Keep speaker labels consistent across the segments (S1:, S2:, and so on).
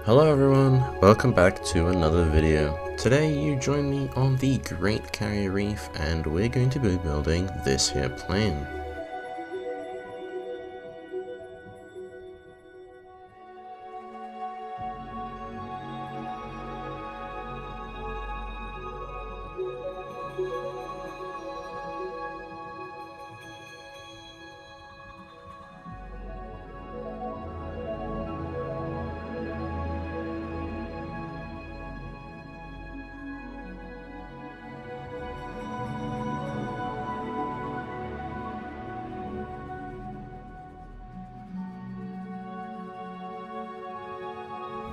S1: Hello everyone, welcome back to another video. Today you join me on the Great Carrier Reef and we're going to be building this here plane.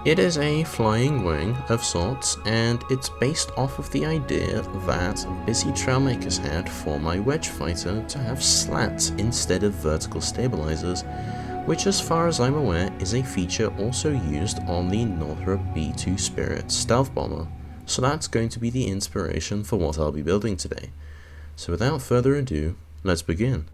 S1: It is a flying wing of sorts, and it's based off of the idea that busy trailmakers had for my wedge fighter to have slats instead of vertical stabilizers, which as far as I'm aware is a feature also used on the Northrop B-2 Spirit stealth bomber. So that's going to be the inspiration for what I'll be building today. So without further ado, let's begin.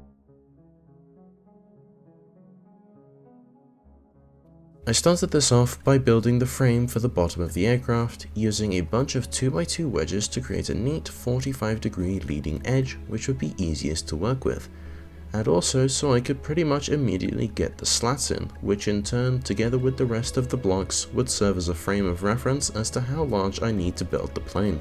S1: I started this off by building the frame for the bottom of the aircraft, using a bunch of 2x2 wedges to create a neat 45-degree leading edge which would be easiest to work with, and also so I could pretty much immediately get the slats in, which in turn, together with the rest of the blocks, would serve as a frame of reference as to how large I need to build the plane.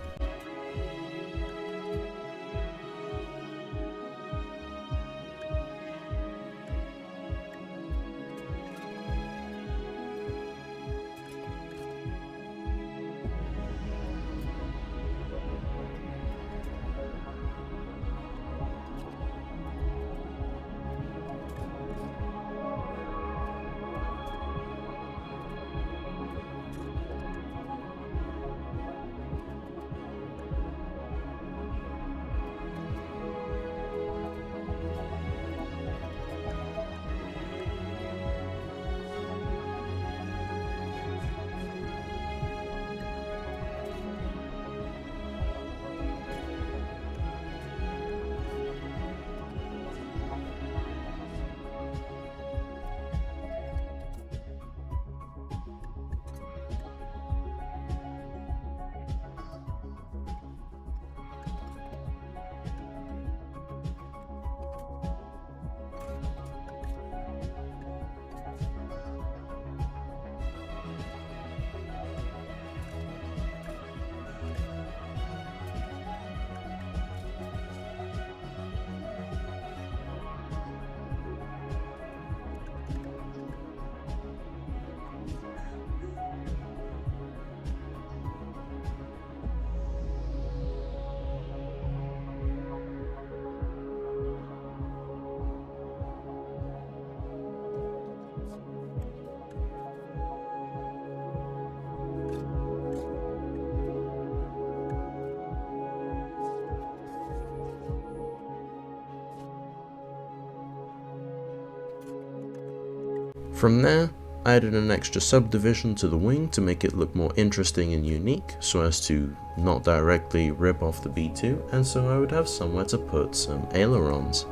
S1: From there, I added an extra subdivision to the wing to make it look more interesting and unique, so as to not directly rip off the B2, and so I would have somewhere to put some ailerons.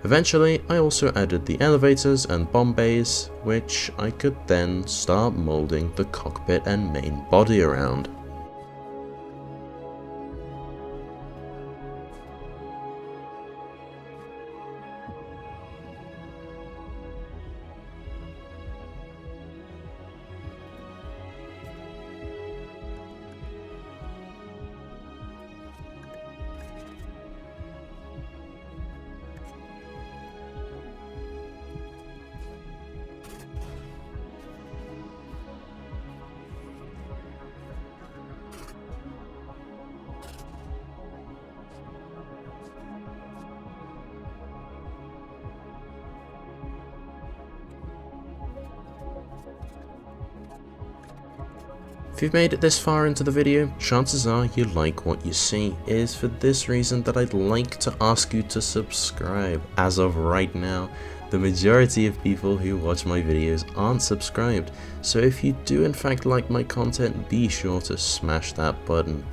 S1: Eventually, I also added the elevators and bomb bays, which I could then start molding the cockpit and main body around. If you've made it this far into the video, chances are you like what you see. It is for this reason that I'd like to ask you to subscribe. As of right now, the majority of people who watch my videos aren't subscribed, so if you do in fact like my content, be sure to smash that button.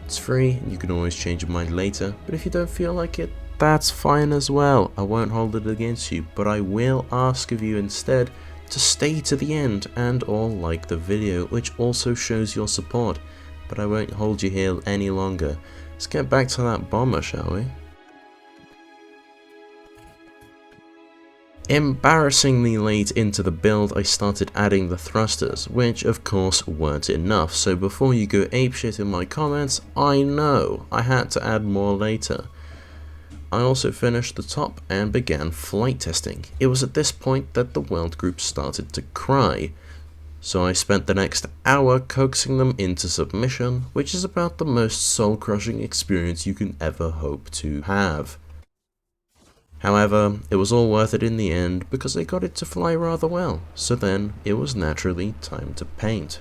S1: It's free and you can always change your mind later, but if you don't feel like it, that's fine as well. I won't hold it against you, but I will ask of you instead to stay to the end and or like the video, which also shows your support. But I won't hold you here any longer. Let's get back to that bomber, shall we? Embarrassingly late into the build, I started adding the thrusters, which of course weren't enough, so before you go apeshit in my comments, I know I had to add more later. I also finished the top and began flight testing. It was at this point that the weld group started to cry, so I spent the next hour coaxing them into submission, which is about the most soul-crushing experience you can ever hope to have. However, it was all worth it in the end because I got it to fly rather well, so then it was naturally time to paint.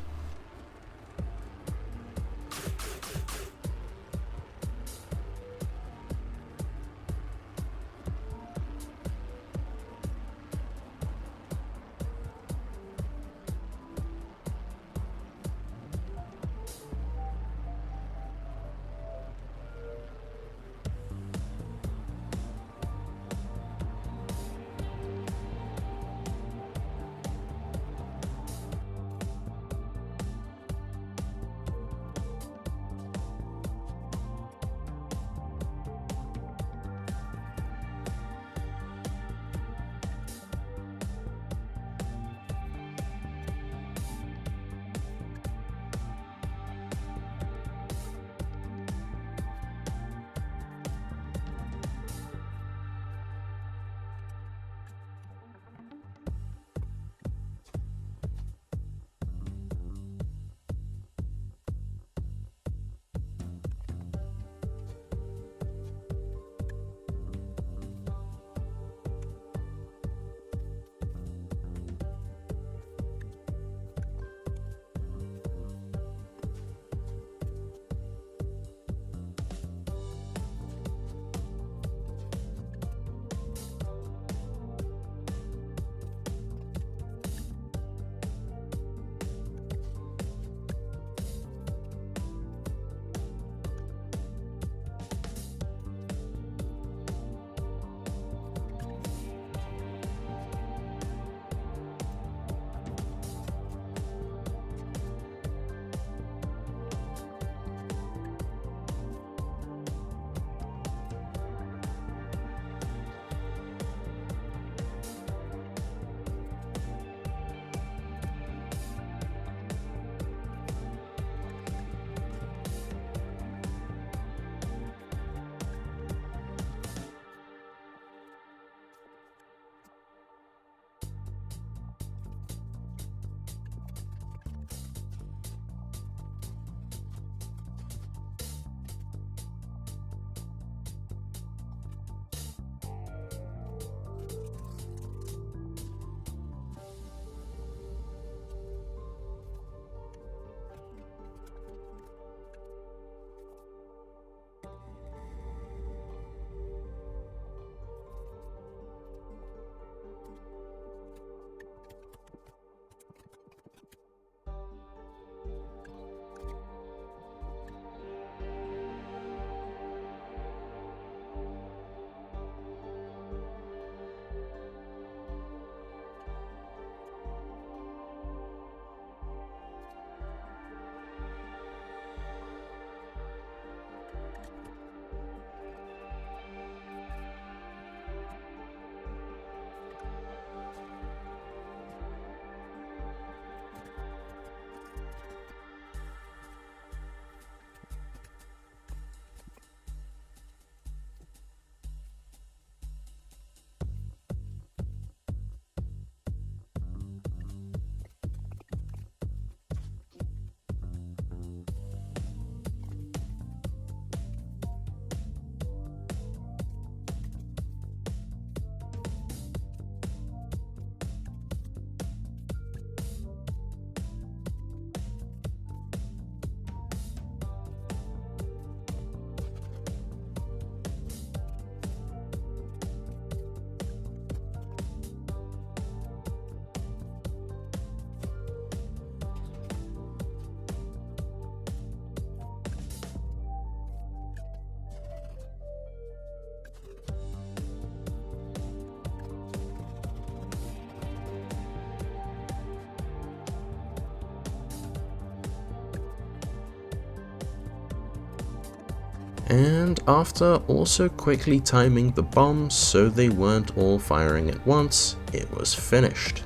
S1: And after also quickly timing the bombs so they weren't all firing at once, it was finished.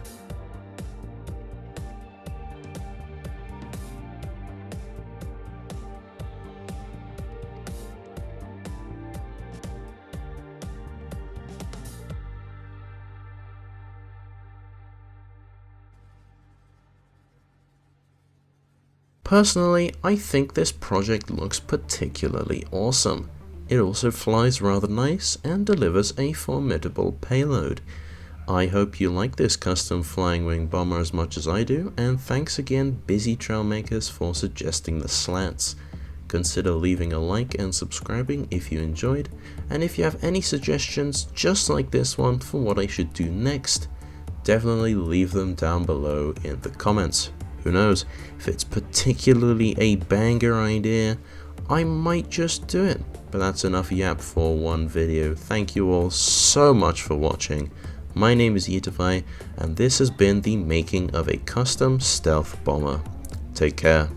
S1: Personally, I think this project looks particularly awesome. It also flies rather nice and delivers a formidable payload. I hope you like this custom flying wing bomber as much as I do, and thanks again Busy Trailmakers for suggesting the slats. Consider leaving a like and subscribing if you enjoyed, and if you have any suggestions just like this one for what I should do next, definitely leave them down below in the comments. Who knows, if it's particularly a banger idea, I might just do it. But that's enough yap for one video. Thank you all so much for watching. My name is Yitify, and this has been the making of a custom stealth bomber. Take care.